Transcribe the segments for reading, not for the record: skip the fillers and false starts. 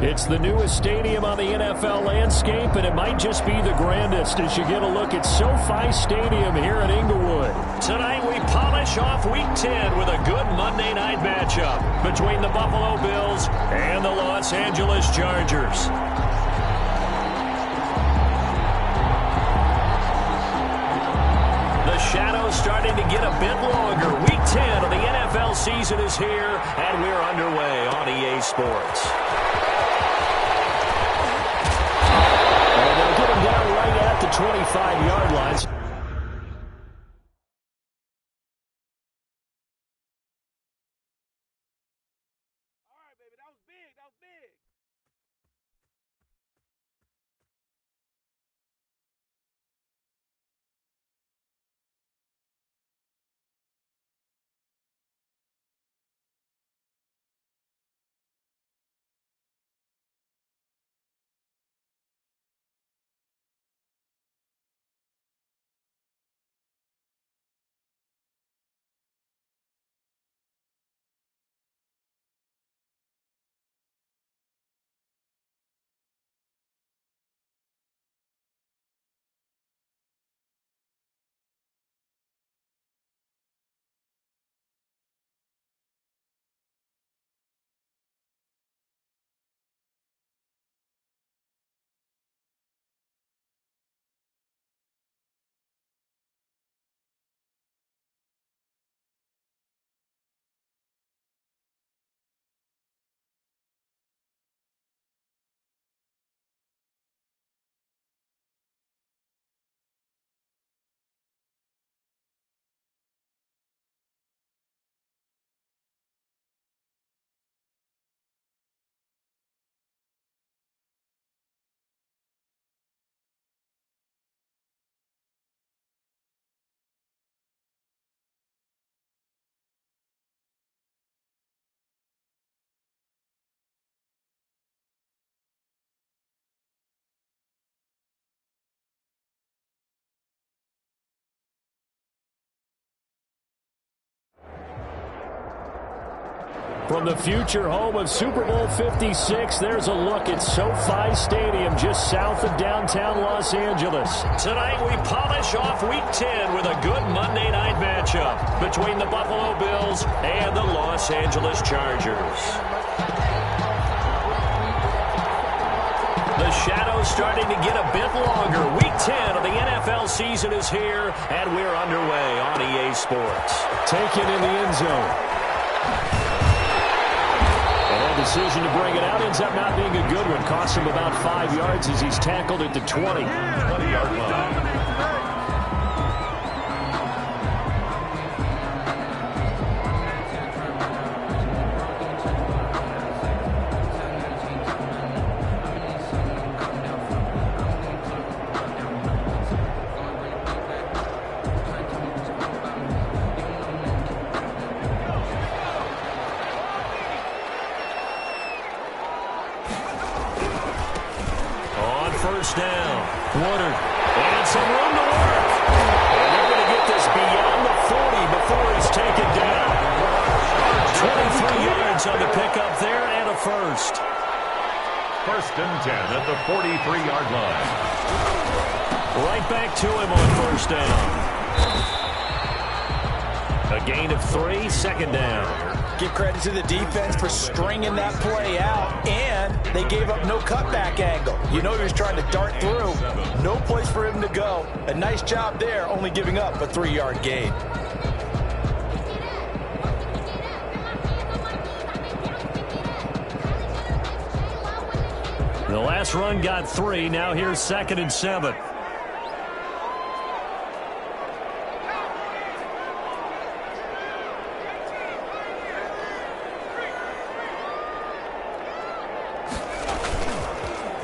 It's the newest stadium on the NFL landscape, and it might just be the grandest as you get a look at SoFi Stadium here in Inglewood. Tonight we polish off Week 10 with a good Monday night matchup between the Buffalo Bills and the Los Angeles Chargers. The shadow's starting to get a bit longer. Week 10 of the NFL season is here, and we're underway on EA Sports. Down right at the 25-yard lines. All right, baby, that was big. That was big. From the future home of Super Bowl 56, there's a look at SoFi Stadium just south of downtown Los Angeles. Tonight we polish off Week 10 with a good Monday night matchup between the Buffalo Bills and the Los Angeles Chargers. The shadow's starting to get a bit longer. Week 10 of the NFL season is here, and we're underway on EA Sports. Taken in the end zone. Decision to bring it out ends up not being a good one. Costs him about 5 yards as he's tackled at the 20-yard line. First down. Woodard. And some room to work. And they're going to get this beyond the 40 before he's taken down. 23 yards on the pickup there and a first. First and 10 at the 43-yard line. Right back to him on first down. A gain of 3, second down. Give credit to the defense for stringing that play out, and they gave up no cutback angle. You know he was trying to dart through. No place for him to go. A nice job there, only giving up a 3-yard gain. The last run got 3. Now here's 2nd and 7.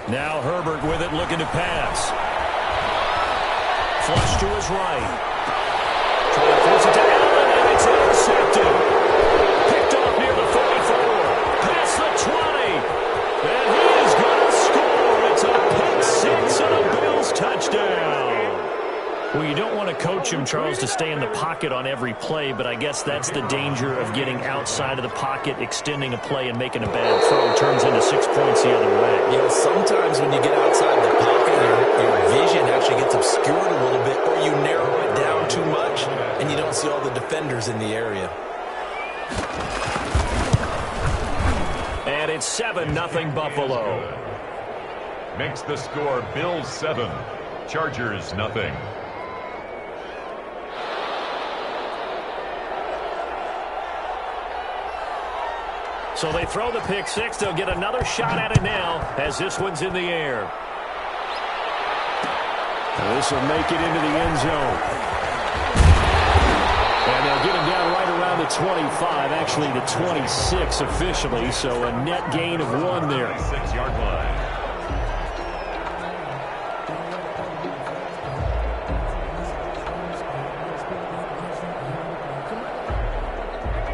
Now Herbert with it, looking to pass. Flush to his right. Trying to force it to Allen, and it's intercepted. Picked off near the 44. Past the 20. And he is going to score. It's a pick six and a Bills touchdown. Well, you don't want to coach him, Charles, to stay in the pocket on every play, but I guess that's the danger of getting outside of the pocket, extending a play, and making a bad throw. Turns into 6 points the other way. Yeah, sometimes when you get outside the pocket, your vision actually gets obscured a little bit, or you narrow it down too much, and you don't see all the defenders in the area. And it's 7-0 Buffalo. Makes the score Bills 7, Chargers nothing. So they throw the pick six. They'll get another shot at it now as this one's in the air. This will make it into the end zone. And they'll get him down right around the 25, actually the 26 officially, so a net gain of 1 there. 6-yard line.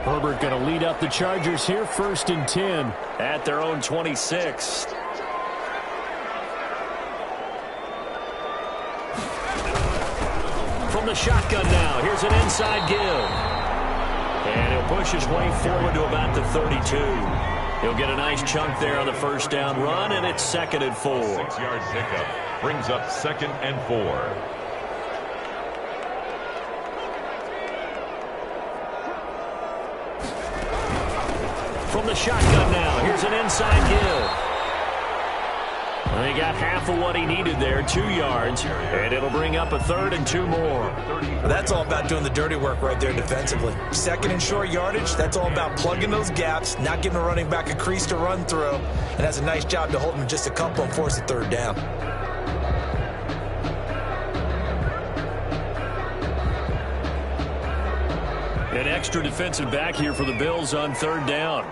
Herbert going to lead up the Chargers here, 1st and 10 at their own 26. From the shotgun now, here's an inside give. And he'll push his way forward to about the 32. He'll get a nice chunk there on the first down run, and it's 2nd and 4. 6-yard pickup brings up 2nd and 4. From the shotgun now, here's an inside give. Well, he got half of what he needed there, 2 yards, and it'll bring up a 3rd and 2 more. That's all about doing the dirty work right there defensively. 2nd and short yardage, that's all about plugging those gaps, not giving a running back a crease to run through, and has a nice job to hold him just a couple and force a 3rd down. An extra defensive back here for the Bills on 3rd down.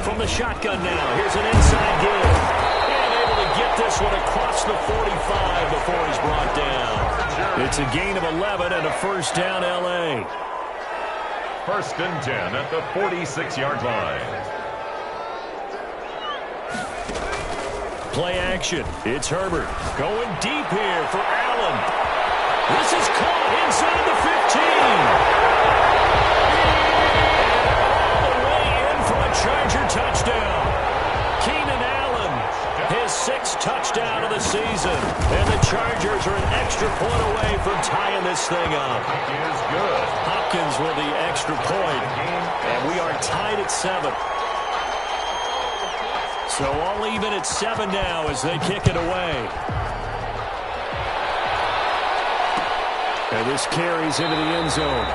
From the shotgun now, here's an inside give. And able to get this one across the 45 before he's brought down. It's a gain of 11 and a 1st down, L.A. 1st and 10 at the 46-yard line. Play action. It's Herbert going deep here for Allen. This is caught inside the 15. All the way in for a Charger touchdown. Keenan Allen, his 6th touchdown of the season. And the Chargers are an extra point away from tying this thing up. Is good. Hopkins with the extra point. And we are tied at 7. So all even at 7 now as they kick it away. And this carries into the end zone.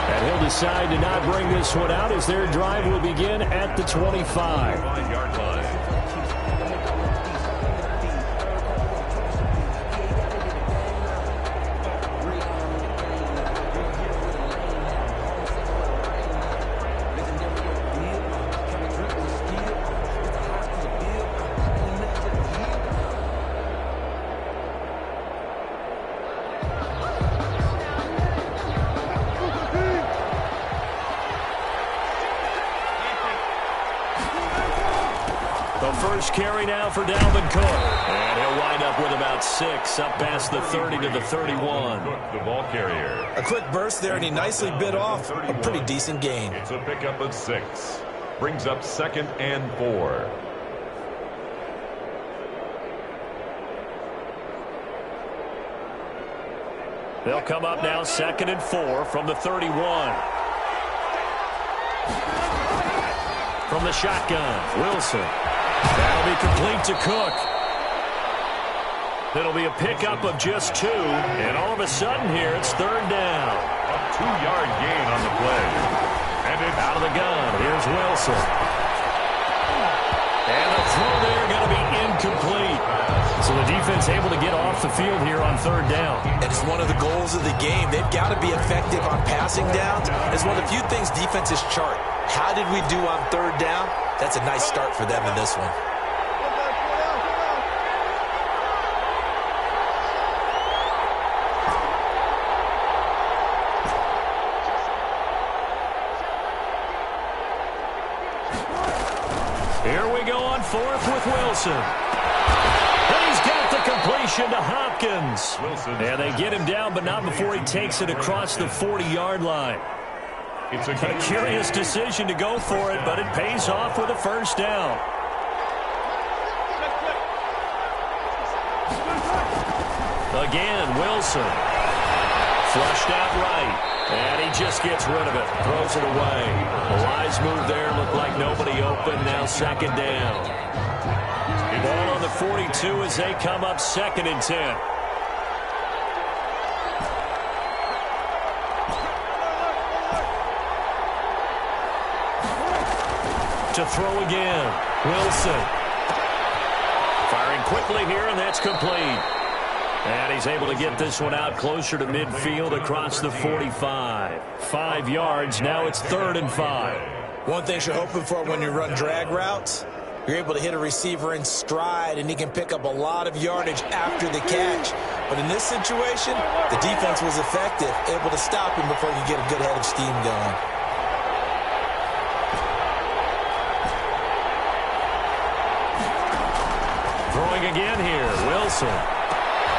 And he'll decide to not bring this one out as their drive will begin at the 25. 5-yard line. First carry now for Dalvin Cook. And he'll wind up with about 6 up past the 30 to the 31. Cook, the ball carrier. A quick burst there, and he nicely bit off a pretty decent gain. It's a pickup of 6. Brings up 2nd and 4. They'll come up now 2nd and 4 from the 31. From the shotgun, Wilson. That'll be complete to Cook. It'll be a pickup of just 2, and all of a sudden here it's 3rd down. A 2-yard gain on the play. And it's Out of the gun, here's Wilson. And the throw there going to be incomplete. So the defense able to get off the field here on 3rd down. And it's one of the goals of the game. They've got to be effective on passing downs. It's one of the few things defenses chart. How did we do on 3rd down? That's a nice start for them in this one. Here we go on 4th with Wilson. And he's got the completion to Hopkins. And they get him down, but not before he takes it across the 40-yard line. It's A curious decision to go for it, but it pays off with a first down. Again, Wilson. Flushed out right. And he just gets rid of it. Throws it away. A wise move there. Looked like nobody open. Now second down. Ball on the 42 as they come up 2nd and 10. To throw again. Wilson. Firing quickly here, and that's complete. And he's able to get this one out closer to midfield across the 45. 5 yards. Now it's 3rd and 5. One thing you're hoping for when you run drag routes, you're able to hit a receiver in stride, and he can pick up a lot of yardage after the catch. But in this situation, the defense was effective, able to stop him before you get a good head of steam going. Throwing again here. Wilson.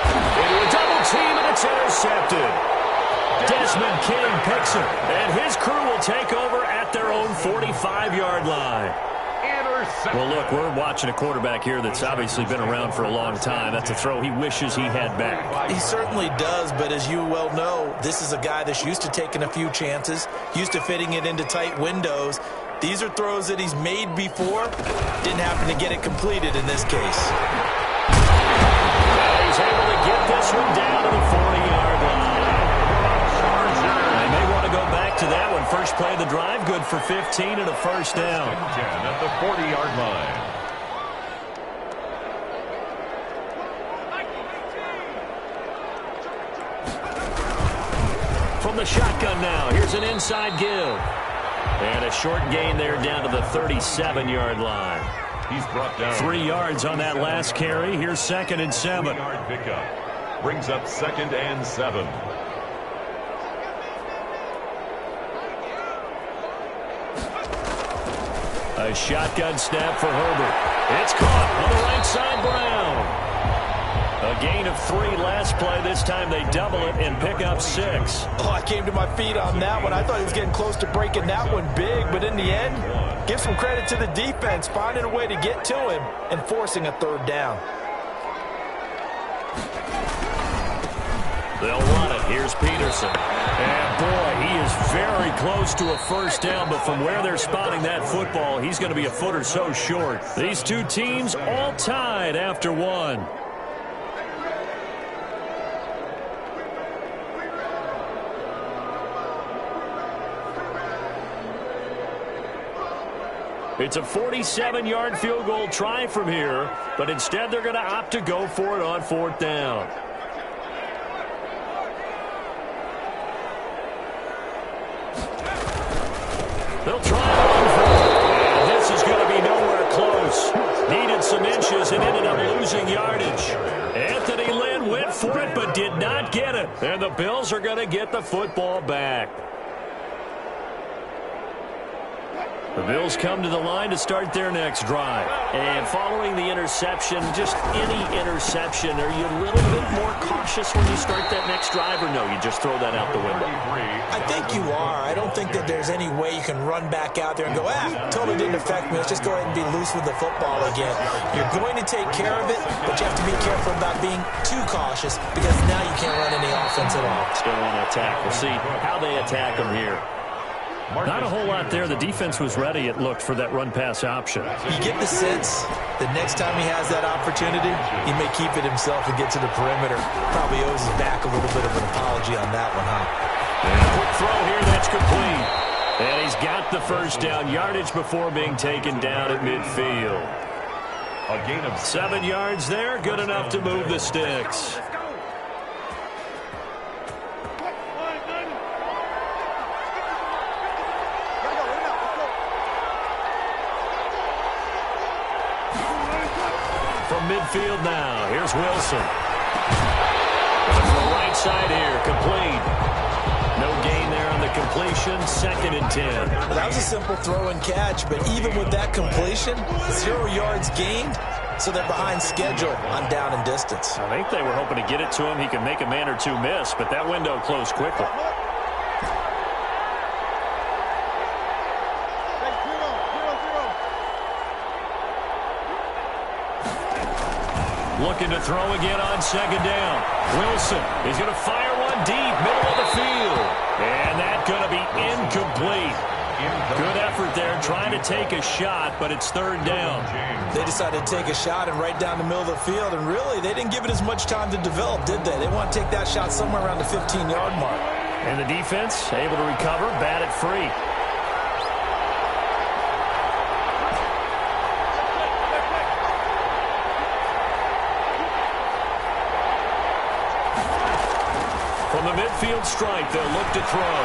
Into a double team, and it's intercepted. Desmond King picks it, and his crew will take over at their own 45-yard line. Well, look, we're watching a quarterback here that's obviously been around for a long time. That's a throw he wishes he had back. He certainly does, but as you well know, this is a guy that's used to taking a few chances, used to fitting it into tight windows. These are throws that he's made before. Didn't happen to get it completed in this case. He's able to get this one down to the 40-yard line. They may want to go back to that one. First play of the drive, good for 15 and a first down. 10 at the 40-yard line. From the shotgun now, here's an inside give. And a short gain there down to the 37-yard line. He's brought down 3 yards on that last carry. Here's 2nd and 7. 3-yard pickup. Brings up 2nd and 7. A shotgun snap for Herbert. It's caught on the right side, Brown. A gain of 3 last play. This time they double it and pick up 6. Oh, I came to my feet on that one. I thought he was getting close to breaking that one big, but in the end, give some credit to the defense, finding a way to get to him and forcing a 3rd down. They'll run it. Here's Peterson. And, boy, he is very close to a first down, but from where they're spotting that football, he's going to be a foot or so short. These two teams all tied after 1. It's a 47-yard field goal try from here, but instead they're going to opt to go for it on 4th down. They'll try one for it. And this is going to be nowhere close. Needed some inches and ended up losing yardage. Anthony Lynn went for it but did not get it. And the Bills are going to get the football back. The Bills come to the line to start their next drive. And following the interception, just any interception, are you a little bit more cautious when you start that next drive, or no, you just throw that out the window? I think you are. I don't think that there's any way you can run back out there and go, totally didn't affect me. Let's just go ahead and be loose with the football again. You're going to take care of it, but you have to be careful about being too cautious because now you can't run any offense at all. Still want to attack. We'll see how they attack them here. Not a whole lot there. The defense was ready, it looked, for that run-pass option. You get the sense that next time he has that opportunity, he may keep it himself and get to the perimeter. Probably owes his back a little bit of an apology on that one, huh? And a quick throw here, that's complete. And he's got the first down, yardage before being taken down at midfield. A gain of 7 yards there, good enough to move the sticks. From midfield now, here's Wilson. From the right side here, complete. No gain there on the completion, 2nd and 10. That was a simple throw and catch, but even with that completion, 0 yards gained, so they're behind schedule on down and distance. I think they were hoping to get it to him. He could make a man or two miss, but that window closed quickly. Looking to throw again on second down. Wilson is going to fire one deep, middle of the field. And that's going to be incomplete. Good effort there trying to take a shot, but it's third down. They decided to take a shot and right down the middle of the field, and really they didn't give it as much time to develop, did they? They want to take that shot somewhere around the 15-yard mark. And the defense able to recover, bat it free. From the midfield strike, they'll look to throw.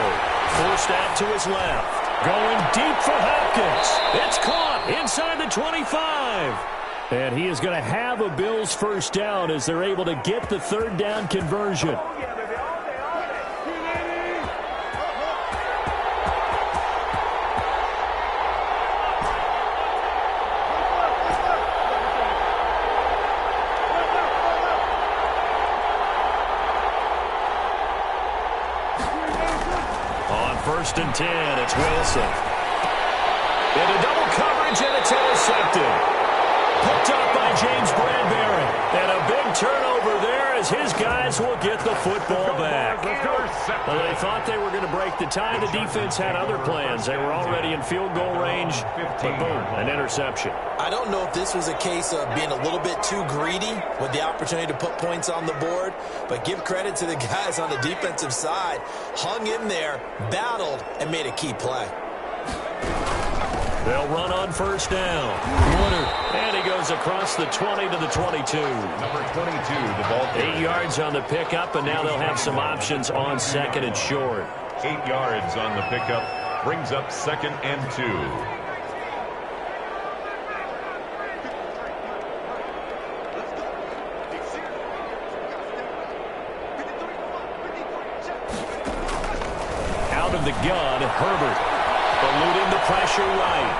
Forced out to his left. Going deep for Hopkins. It's caught inside the 25. And he is going to have a Bills first down as they're able to get the third down conversion. First and 10, it's Wilson. Into double coverage, and it's intercepted. Picked up by James Bradbury. And a big turnover there as his guys will get the football back. Well, they thought they were going to break the tie. The defense had other plans. They were already in field goal range. But boom, an interception. I don't know if this was a case of being a little bit too greedy with the opportunity to put points on the board, but give credit to the guys on the defensive side. Hung in there, battled, and made a key play. They'll run on first down. Woodard, and he goes across the 20 to the 22. Number 22, the ball. 8 yards on the pickup, and now they'll have some options on second and short. 8 yards on the pickup. Brings up second and 2. Out of the gun, Herbert. Eluding the pressure right.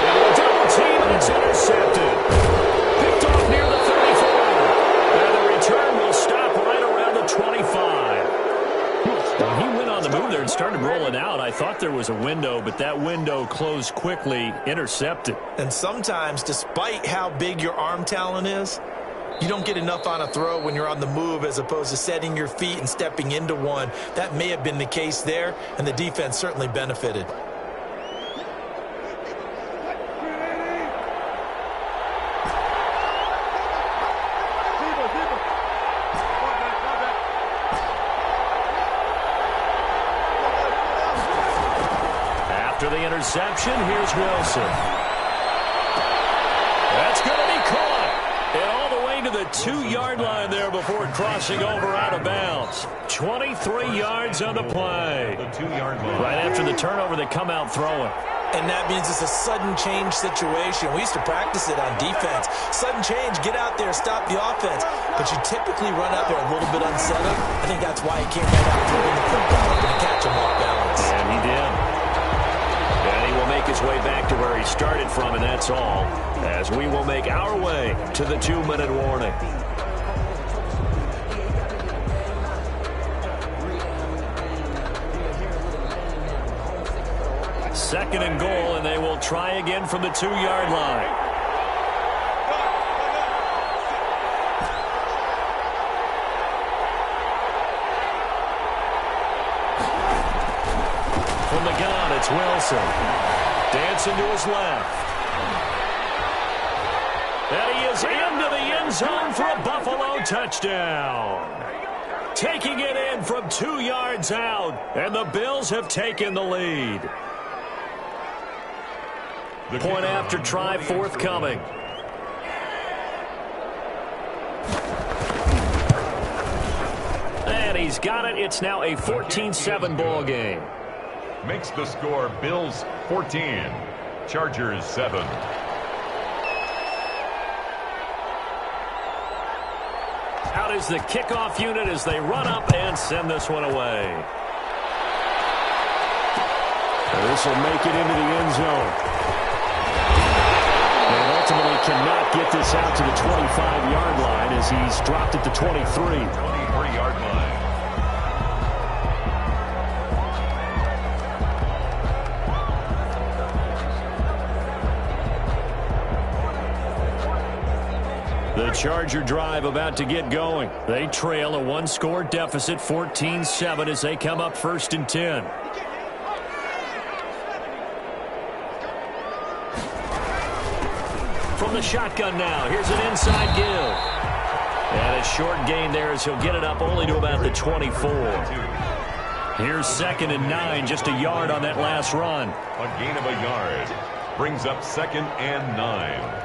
And double team, and it's intercepted. Picked off near the 34. And the return will stop right around the 25. When he went on the move there and started rolling out, I thought there was a window, but that window closed quickly, intercepted. And sometimes, despite how big your arm talent is, you don't get enough on a throw when you're on the move as opposed to setting your feet and stepping into one. That may have been the case there, and the defense certainly benefited. After the interception, here's Wilson. That's going to be caught. And all the way to the 2-yard line there before crossing over out of bounds. 23 yards on the play. The 2-yard line. Right after the turnover, they come out throwing. And that means it's a sudden change situation. We used to practice it on defense. Sudden change, get out there, stop the offense. But you typically run out there a little bit unsettled. I think that's why he came right out throwing the football and to catch him off balance. And he did. And he will make his way back to where he started from, and that's all, as we will make our way to the 2-minute warning. Second and goal, and they will try again from the 2-yard line. From the gun, it's Wilson. Dancing to his left. And he is into the end zone for a Buffalo touchdown. Taking it in from 2 yards out, and the Bills have taken the lead. Point after try forthcoming. And he's got it. It's now a 14-7 ball game. Makes the score Bills 14, Chargers 7. Out is the kickoff unit as they run up and send this one away. This will make it into the end zone. ultimately cannot get this out to the 25-yard line as he's dropped it to 23. 23-yard line. The Charger drive about to get going. They trail a one-score deficit, 14-7, as they come up 1st and 10. From the shotgun now, here's an inside give. And a short gain there as he'll get it up only to about the 24. Here's 2nd and 9, just a yard on that last run. A gain of a yard brings up 2nd and 9.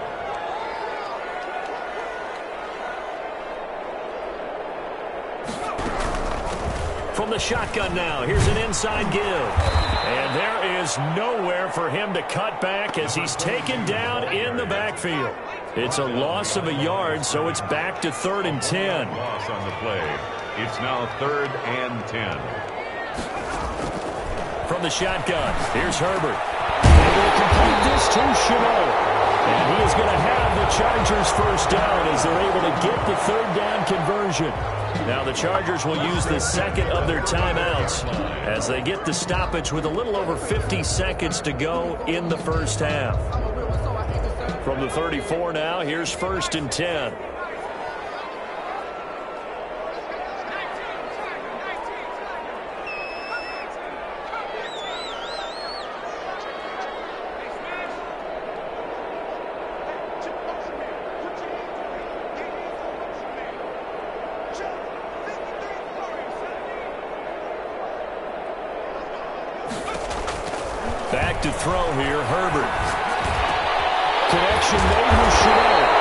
From the shotgun now, here's an inside give. And there is nowhere for him to cut back as he's taken down in the backfield. It's a loss of a yard, so it's back to 3rd and 10. Loss on the play. It's now 3rd and 10. From the shotgun, here's Herbert. Able to complete this to Shenault. And he is going to have the Chargers first down as they're able to get the 3rd down conversion. Now the Chargers will use the 2nd of their timeouts as they get the stoppage with a little over 50 seconds to go in the first half. From the 34 now, here's 1st and 10. Back to throw here, Herbert. Connection made with Shenault.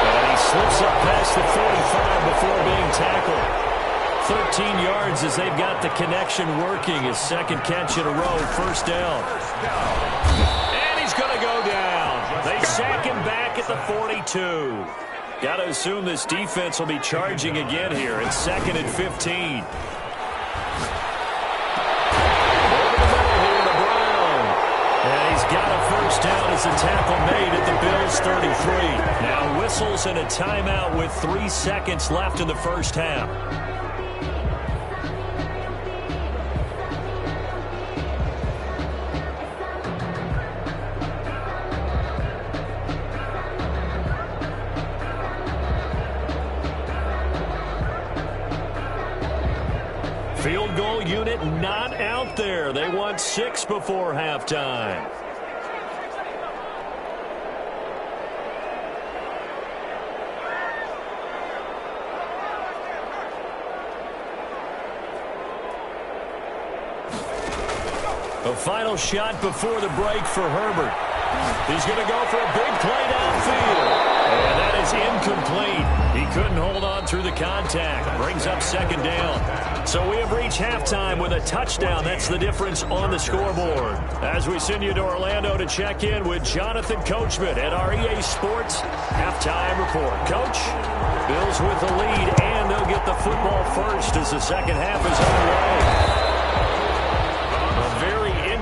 And he slips up past the 45 before being tackled. 13 yards as they've got the connection working. His 2nd catch in a row, 1st down. And he's going to go down. They sack him back at the 42. Got to assume this defense will be charging again here. It's 2nd and 15. Got a first down as a tackle made at the Bills' 33. Now whistles and a timeout with 3 seconds left in the first half. Field goal unit not out there. They want 6 before halftime. A final shot before the break for Herbert. He's going to go for a big play downfield. And that is incomplete. He couldn't hold on through the contact. Brings up 2nd down. So we have reached halftime with a touchdown. That's the difference on the scoreboard. As we send you to Orlando to check in with Jonathan Coachman at our EA Sports Halftime Report. Coach, Bills with the lead, and they'll get the football first as the second half is underway.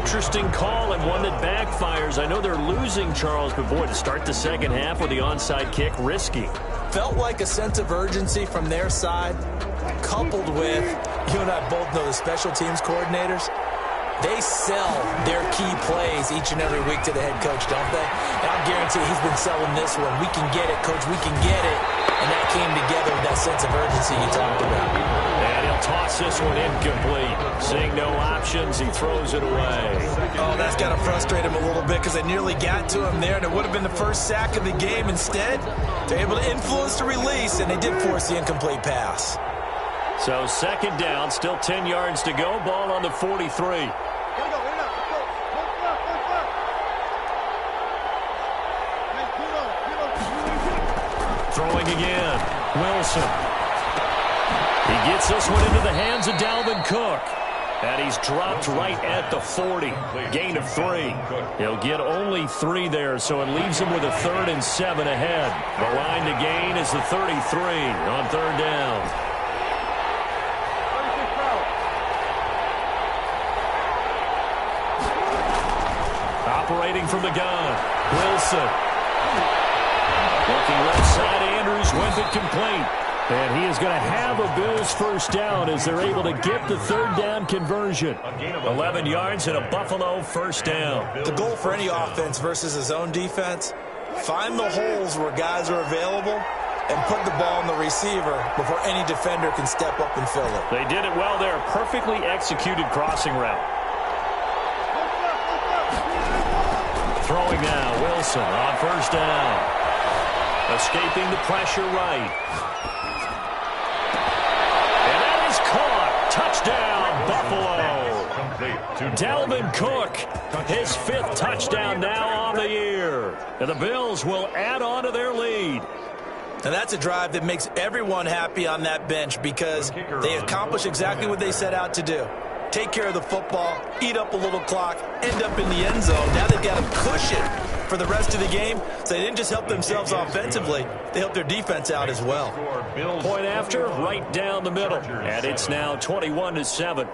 Interesting call and one that backfires. I know they're losing, Charles, but boy, to start the second half with the onside kick, risky. Felt like a sense of urgency from their side, coupled with, you and I both know the special teams coordinators, they sell their key plays each and every week to the head coach, don't they? And I guarantee he's been selling this one. We can get it, coach, we can get it. And that came together with that sense of urgency you talked about. And he'll toss this one incomplete. Seeing no options, he throws it away. Oh, that's got to frustrate him a little bit because they nearly got to him there, and it would have been the first sack of the game. Instead, they're able to influence the release, and they did force the incomplete pass. So 2nd down, still 10 yards to go. Ball on the 43. Throwing again. Wilson. He gets this one into the hands of Dalvin Cook. And he's dropped right at the 40. Gain of 3. He'll get only 3 there, so it leaves him with a 3rd and 7 ahead. The line to gain is the 33 on 3rd down. Operating from the gun. Wilson. Outside Andrews went it complete. And he is going to have a Bills first down as they're able to get the third down conversion. 11 yards and a Buffalo first down. The goal for any offense versus his own defense, find the holes where guys are available and put the ball in the receiver before any defender can step up and fill it. They did it well there. Perfectly executed crossing route. Throwing now, Wilson on first down. Escaping the pressure right. And that is caught. Touchdown, Buffalo. Dalvin Cook, his 5th touchdown now on the year. And the Bills will add on to their lead. And that's a drive that makes everyone happy on that bench because they accomplish exactly what they set out to do. Take care of the football, eat up a little clock, end up in the end zone. Now they've got a cushion for the rest of the game. So they didn't just help themselves offensively, they helped their defense out as well. Point after, right down the middle. And it's now 21-7.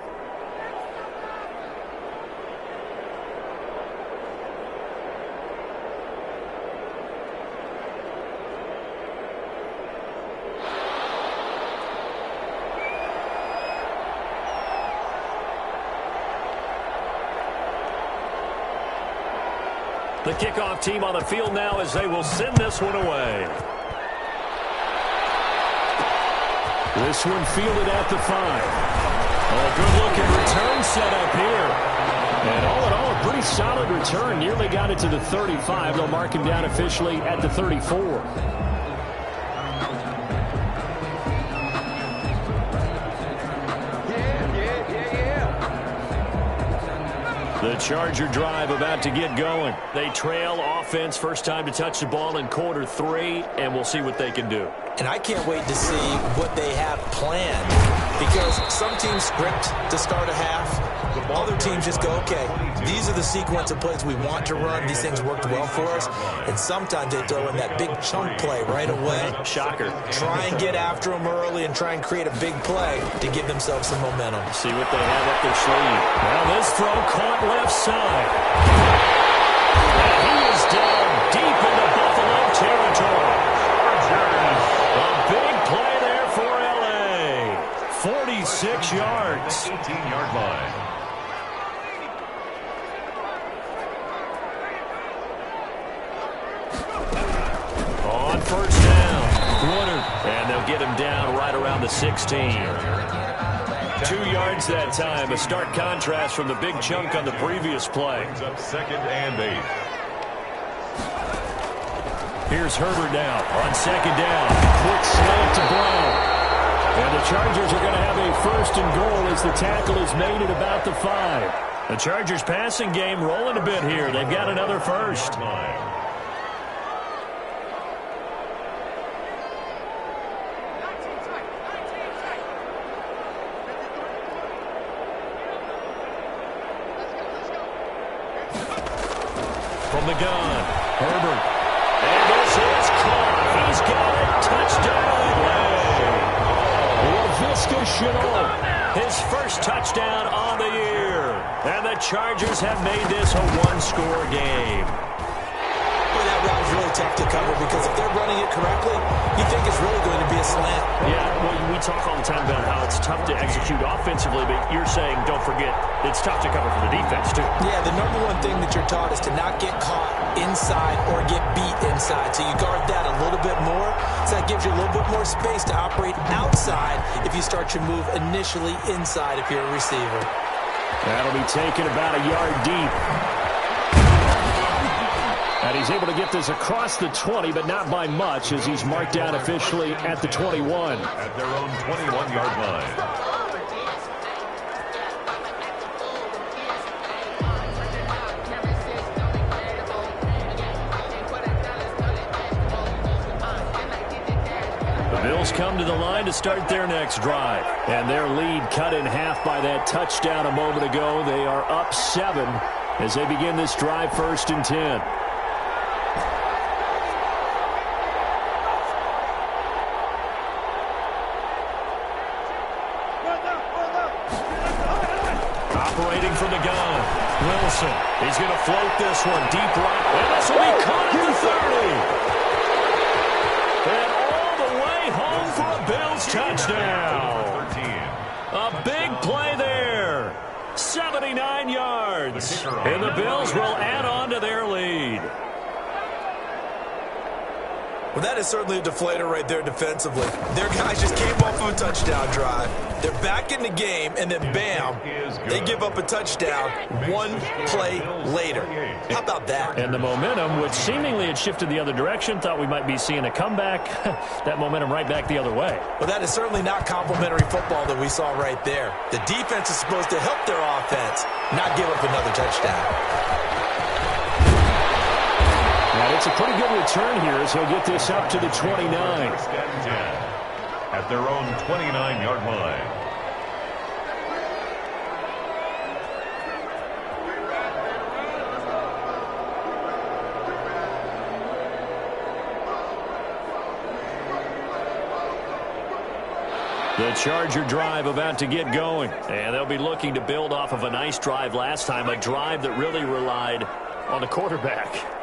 The kickoff team on the field now as they will send this one away. This one fielded at the 5. Oh, good-looking return set up here. And all in all, a pretty solid return. Nearly got it to the 35. They'll mark him down officially at the 34. The Charger drive about to get going. They trail offense first time to touch the ball in quarter 3, and we'll see what they can do. And I can't wait to see what they have planned because some teams script to start a half. Other teams just go, okay, these are the sequence of plays we want to run. These things worked well for us. And sometimes they throw in that big chunk play right away. Shocker. Try and get after them early and try and create a big play to give themselves some momentum. See what they have up their sleeve. Now this throw caught left side. And he is down deep into Buffalo territory. A big play there for L.A. 46 yards. 18-yard line. On first down, Woodard. And they'll get him down right around the 16. 2 yards that time. A stark contrast from the big chunk on the previous play. Up 2nd and 8. Here's Herbert now on 2nd down. Quick slant to Brown. And the Chargers are going to have a 1st and goal as the tackle is made at about the 5. The Chargers passing game rolling a bit here. They've got another 1st. From the gun, Herbert. And this is caught. He's got it. Touchdown. Laviska Shenault, his 1st touchdown on the year. And the Chargers have made this a 1-score game. Boy, that route is really tough to cover because if they're running it correctly, you think it's really going to be a slant. Yeah, well, we talk all the time about how it's tough to execute offensively, but you're saying, don't forget, it's tough to cover for the defense, too. Yeah, the number one thing that you're taught is to not get caught inside or get beat inside. So you guard that a little bit more. So that gives you a little bit more space to operate outside if you start your move initially inside if you're a receiver. That'll be taken about a yard deep. And he's able to get this across the 20, but not by much as he's marked down officially at the 21. At their own 21-yard line. The Bills come to the line to start their next drive. And their lead cut in half by that touchdown a moment ago. They are up 7 as they begin this drive 1st and 10. Operating from the gun, Wilson. He's going to float this one deep right. And this will be caught at the 30. points. And the Bills will add on to their lead. Well, that is certainly a deflator right there defensively. Their guys just came off of a touchdown drive. They're back in the game, and then bam, they give up a touchdown one play later. How about that? And the momentum, which seemingly had shifted the other direction, thought we might be seeing a comeback. That momentum right back the other way. Well, that is certainly not complimentary football that we saw right there. The defense is supposed to help their offense, not give up another touchdown. Now, it's a pretty good return here as he'll get this up to the 29. First and 10 at their own 29-yard line. The Charger drive about to get going. And they'll be looking to build off of a nice drive last time, a drive that really relied on the quarterback.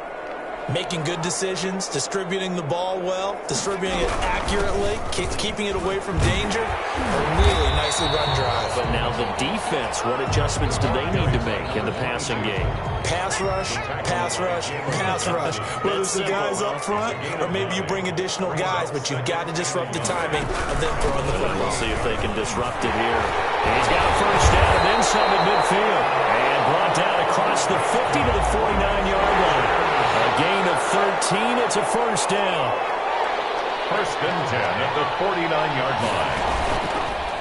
Making good decisions, distributing the ball well, distributing it accurately, keeping it away from danger. A really nicely run drive. But now the defense, what adjustments do they need to make in the passing game? Pass rush, pass rush, pass rush. Whether it's the guys up front or maybe you bring additional guys, but you've got to disrupt the timing of them throwing the football. We'll see if they can disrupt it here. He's got a first down and then some at midfield. And brought down across the 50 to the 49-yard line. A gain of 13. It's a first down. First and 10 at the 49-yard line.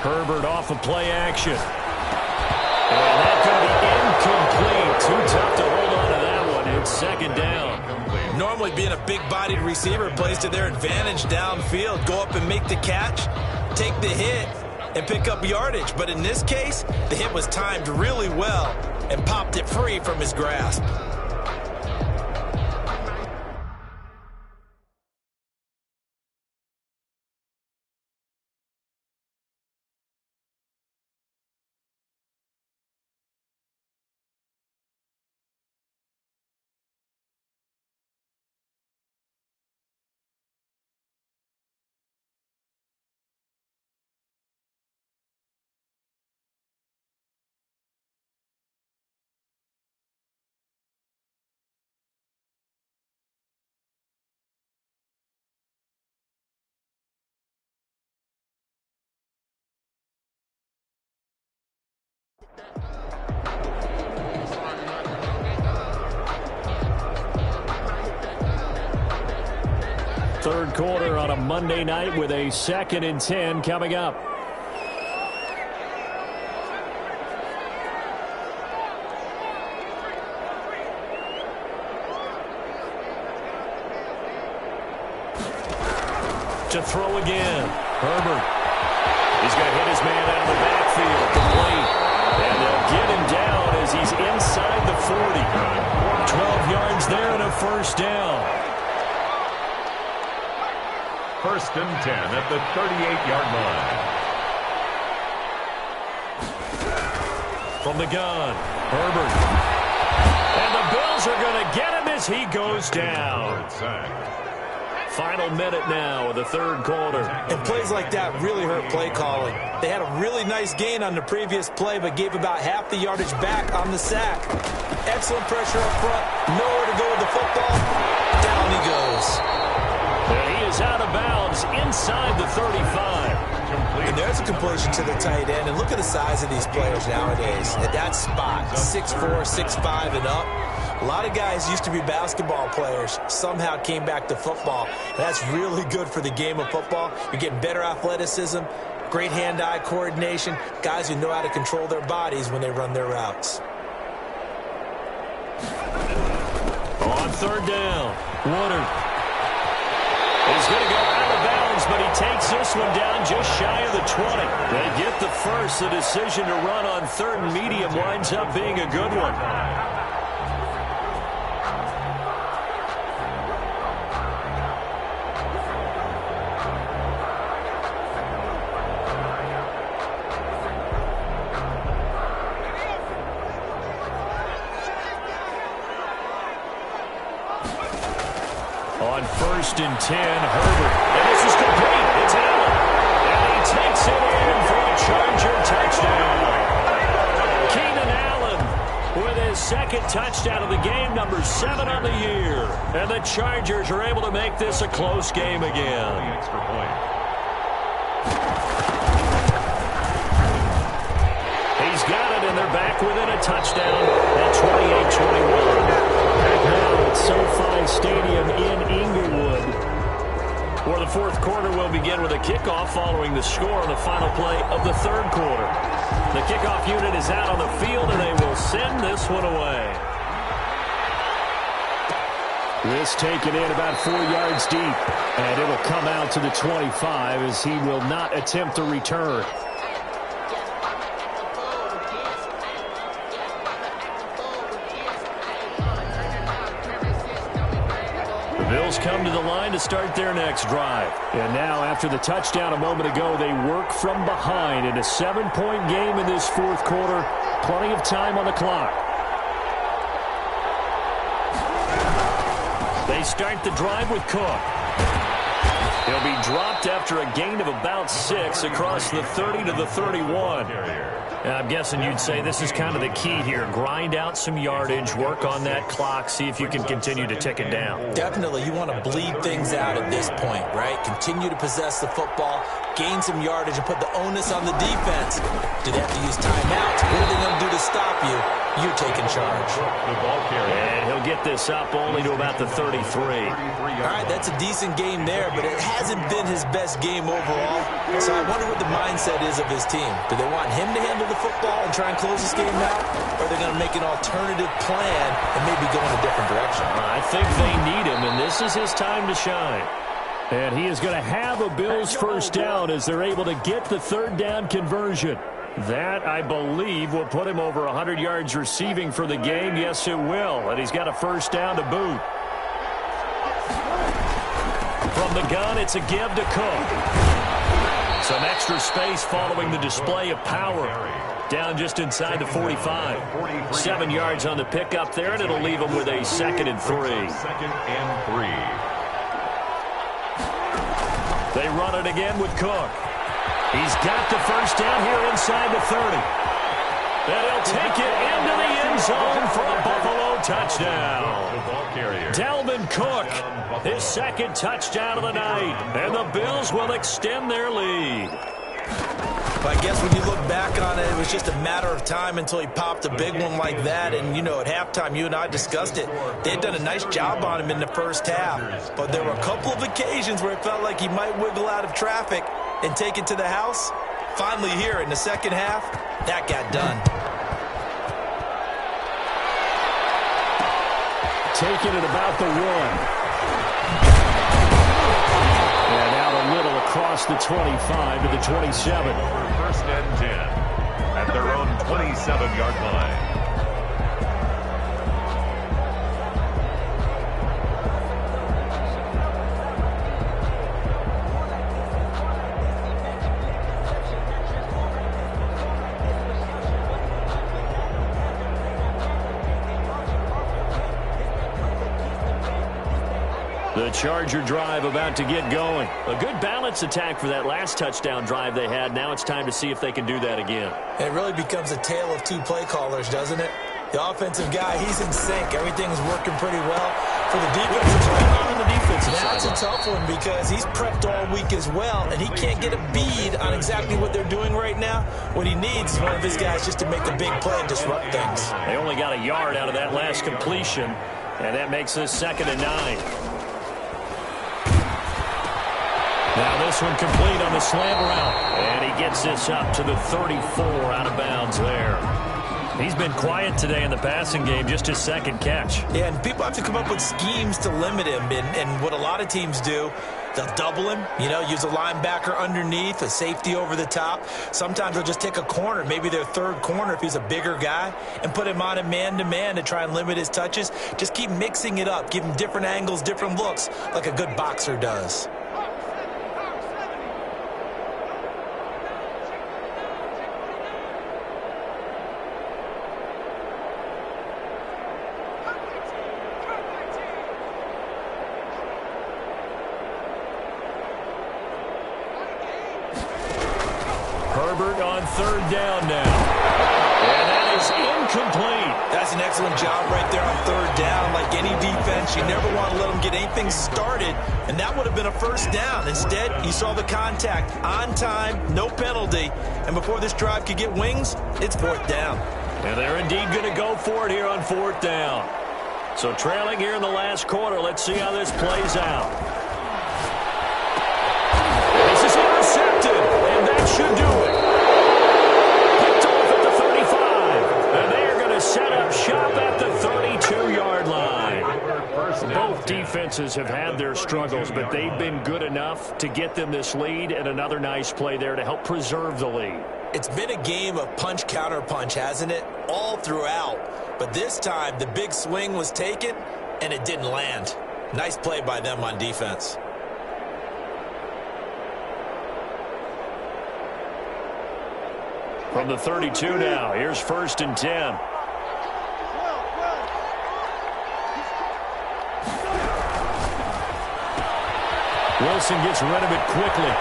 Herbert off of play action. And that could be incomplete. Too tough to hold on to that one. It's second down. Normally being a big-bodied receiver plays to their advantage downfield. Go up and make the catch, take the hit, and pick up yardage. But in this case, the hit was timed really well and popped it free from his grasp. Third quarter on a Monday night with a 2nd and 10 coming up. To throw again. Herbert. He's going to hit his man out of the backfield. Complete. And they'll get him down as he's inside the 40. 12 yards there and a first down. First and 10 at the 38-yard line. From the gun, Herbert. And the Bills are going to get him as he goes down. Final minute now of the third quarter. And plays like that really hurt play calling. They had a really nice gain on the previous play, but gave about half the yardage back on the sack. Excellent pressure up front. Nowhere to go with the football. Down he goes. And he is out of bounds inside the 35. And there's a completion to the tight end. And look at the size of these players nowadays. At that spot, 6'4", 6'5", and up. A lot of guys used to be basketball players, somehow came back to football. And that's really good for the game of football. You're getting better athleticism, great hand-eye coordination, guys who know how to control their bodies when they run their routes. On third down, Woodard. He's going to go out of bounds, but he takes this one down just shy of the 20. They get the first. The decision to run on third and medium winds up being a good one. On first and 10, Herbert. And this is complete. It's Allen. And he takes it in for a Charger touchdown. Keenan Allen with his second touchdown of the game, number 7 on the year. And the Chargers are able to make this a close game again. Extra point. He's got it, and they're back within a touchdown at 28-21. Back now at SoFi Stadium in Inglewood, where the fourth quarter will begin with a kickoff following the score on the final play of the third quarter. The kickoff unit is out on the field, and they will send this one away. This taken in about 4 yards deep, and it'll come out to the 25 as he will not attempt a return. The Bills come to the line to start their next drive. And now, after the touchdown a moment ago, they work from behind in a 7-point game in this fourth quarter. Plenty of time on the clock. They start the drive with Cook. He'll be dropped after a gain of about 6 across the 30 to the 31. I'm guessing you'd say this is kind of the key here. Grind out some yardage, work on that clock, see if you can continue to tick it down. Definitely, you want to bleed things out at this point, right? Continue to possess the football, gain some yardage, and put the onus on the defense. Do they have to use timeouts? What are they going to do to stop you? You're taking charge. The ball carrier. And he'll get this up only to about the 33. All right, that's a decent game there, but it hasn't been his best game overall. So I wonder what the mindset is of his team. Do they want him to handle the football and try and close this game out? Or are they going to make an alternative plan and maybe go in a different direction? I think they need him, and this is his time to shine. And he is going to have a Bills first down as they're able to get the third down conversion. That, I believe, will put him over 100 yards receiving for the game. Yes, it will. And he's got a first down to boot. From the gun, it's a give to Cook. Some extra space following the display of power. Down just inside the 45. 7 yards on the pickup there, and it'll leave him with a 2nd and 3. 2nd and 3. They run it again with Cook. He's got the first down here inside the 30. And he'll take it into the end zone for a Buffalo touchdown. The ball carrier. Dalvin Cook, his 2nd touchdown of the night. And the Bills will extend their lead. But I guess when you look back on it, it was just a matter of time until he popped a big one like that. And, you know, at halftime, you and I discussed it. They had done a nice job on him in the first half. But there were a couple of occasions where it felt like he might wiggle out of traffic and take it to the house. Finally here in the second half, that got done. Taking it about the 1. And out a little across the 25 to the 27. Over 1st and 10 at their own 27-yard line. The Charger drive about to get going. A good balance attack for that last touchdown drive they had. Now it's time to see if they can do that again. It really becomes a tale of two play callers, doesn't it? The offensive guy, he's in sync. Everything's working pretty well. For the defensive side, on the defensive side, that's a tough one because he's prepped all week as well, and he can't get a bead on exactly what they're doing right now. What he needs is one of his guys just to make a big play and disrupt things. They only got a yard out of that last completion, and that makes this 2nd and 9. Now this one complete on the slant route. And he gets this up to the 34 out of bounds there. He's been quiet today in the passing game, just his 2nd catch. Yeah, and people have to come up with schemes to limit him. And what a lot of teams do, they'll double him, you know, use a linebacker underneath, a safety over the top. Sometimes they'll just take a corner, maybe their 3rd corner if he's a bigger guy, and put him on a man-to-man to try and limit his touches. Just keep mixing it up, give him different angles, different looks, like a good boxer does. Herbert on 3rd down now. And that is incomplete. That's an excellent job right there on third down. Like any defense, you never want to let them get anything started, and that would have been a first down. Instead, you saw the contact on time, no penalty, and before this drive could get wings, it's fourth down. And they're indeed going to go for it here on fourth down. So trailing here in the last quarter, let's see how this plays out. This is intercepted, and that should do it. Picked off at the 35, and they're going to set up shop at the 32-yard line. Both defenses have had their struggles, but they've been good enough to get them this lead, and another nice play there to help preserve the lead. It's been a game of punch-counter-punch, hasn't it? All throughout. But this time, the big swing was taken, and it didn't land. Nice play by them on defense. From the 32 now, here's 1st and 10. Wilson gets rid of it quickly.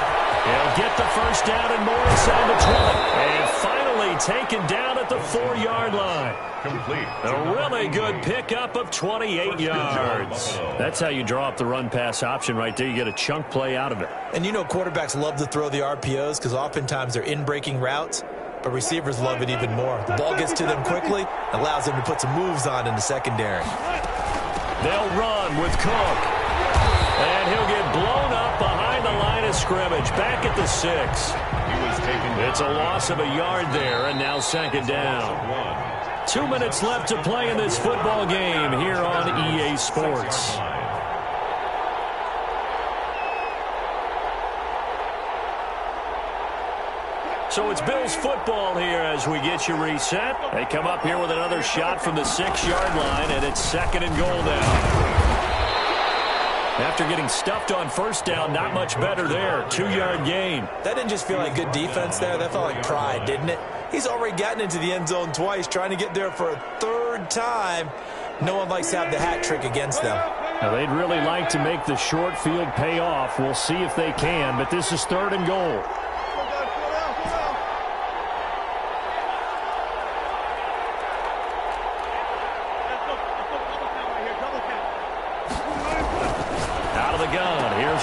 He'll get the first down and more inside the 20. And finally taken down at the 4-yard line. Complete. A really good pickup of 28 yards. That's how you draw up the run-pass option right there. You get a chunk play out of it. And you know quarterbacks love to throw the RPOs because oftentimes they're in-breaking routes, but receivers love it even more. The ball gets to them quickly, allows them to put some moves on in the secondary. They'll run with Cook. And he'll get blown up behind the line of scrimmage, back at the 6. He was taken. It's a loss of a yard there, and now 2nd down. 2 minutes left to play in this football game here on EA Sports. So it's Bills football here as we get you reset. They come up here with another shot from the 6-yard line, and it's 2nd and goal now. After getting stuffed on first down, not much better there. 2-yard gain. That didn't just feel like good defense there. That felt like pride, didn't it? He's already gotten into the end zone twice, trying to get there for a 3rd time. No one likes to have the hat trick against them. Now, they'd really like to make the short field pay off. We'll see if they can, but this is 3rd and goal.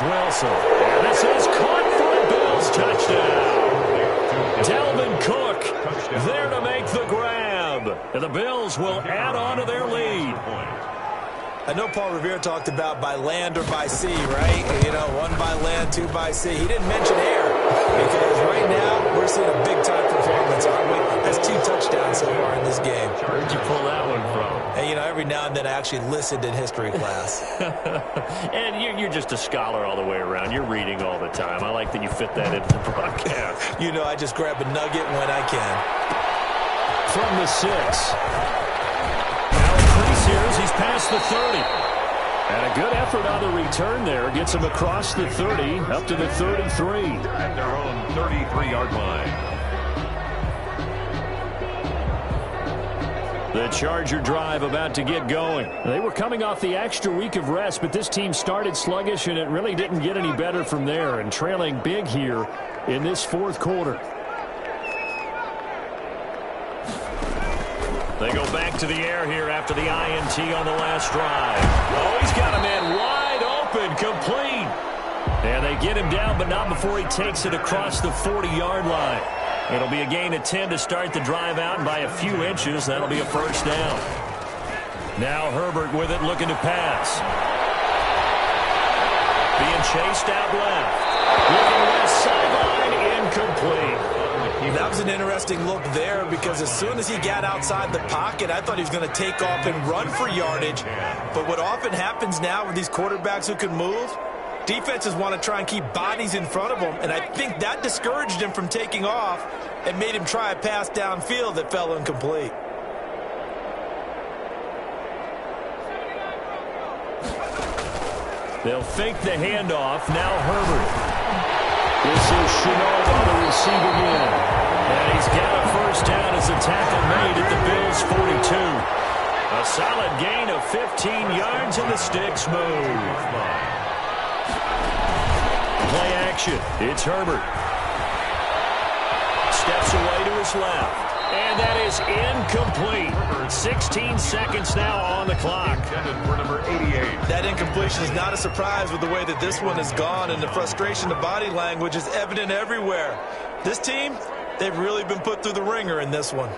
Wilson. And this is caught for a Bills touchdown. Dalvin Cook there to make the grab. And the Bills will add on to their lead. I know Paul Revere talked about by land or by sea, right? You know, 1 by land, 2 by sea. He didn't mention air because right now we're seeing a big-time performance, aren't we? That's 2 touchdowns so far in this game. Where'd you pull that one from? And, you know, every now and then I actually listened in history class. And you're just a scholar all the way around. You're reading all the time. I like that you fit that into the broadcast. You know, I just grab a nugget when I can. From the 6. Now increases. He's past the 30. And a good effort on the return there. Gets him across the 30, up to the 33. At their own 33-yard line. The Charger drive about to get going. They were coming off the extra week of rest, but this team started sluggish, and it really didn't get any better from there, and trailing big here in this 4th quarter. They go back to the air here after the INT on the last drive. Oh, he's got a man wide open, complete. And they get him down, but not before he takes it across the 40-yard line. It'll be a gain of 10 to start the drive out, and by a few inches, that'll be a first down. Now Herbert with it, looking to pass. Being chased out left. Looking left sideline, incomplete. That was an interesting look there because as soon as he got outside the pocket, I thought he was going to take off and run for yardage. But what often happens now with these quarterbacks who can move, defenses want to try and keep bodies in front of them, and I think that discouraged him from taking off and made him try a pass downfield that fell incomplete. They'll fake the handoff. Now Herbert. This is Shenault on the receiving end. And he's got a first down as a tackle made at the Bills' 42. A solid gain of 15 yards, and the sticks move. Play action. It's Herbert. Steps away to his left. And that is incomplete. 16 seconds now on the clock. Intended for number 88. That incompletion is not a surprise with the way that this one has gone, and the frustration, the body language is evident everywhere. This team, they've really been put through the ringer in this one.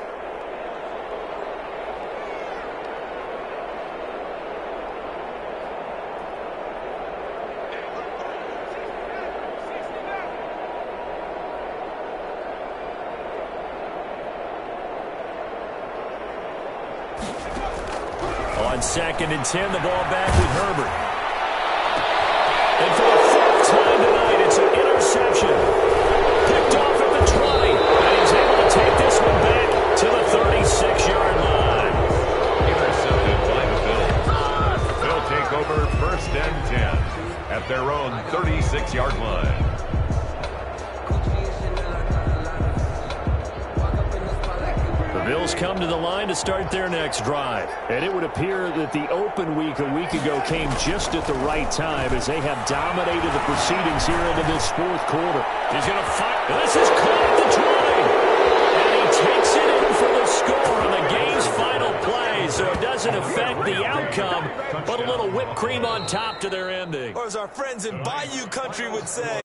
On 2nd and 10, the ball back with Herbert. And for the 4th time tonight, it's an interception. Picked off at the 20. And he's able to take this one back to the 36-yard line. Intercepted by the Bills. They'll take over 1st and 10 at their own 36-yard line. The Bills come to the line to start their next drive. And it would appear that the open week a week ago came just at the right time as they have dominated the proceedings here into this 4th quarter. He's going to fight. This is caught at the 20. And he takes it in for the score on the game's final play. So it doesn't affect the outcome, but a little whipped cream on top to their ending. Or as our friends in Bayou Country would say,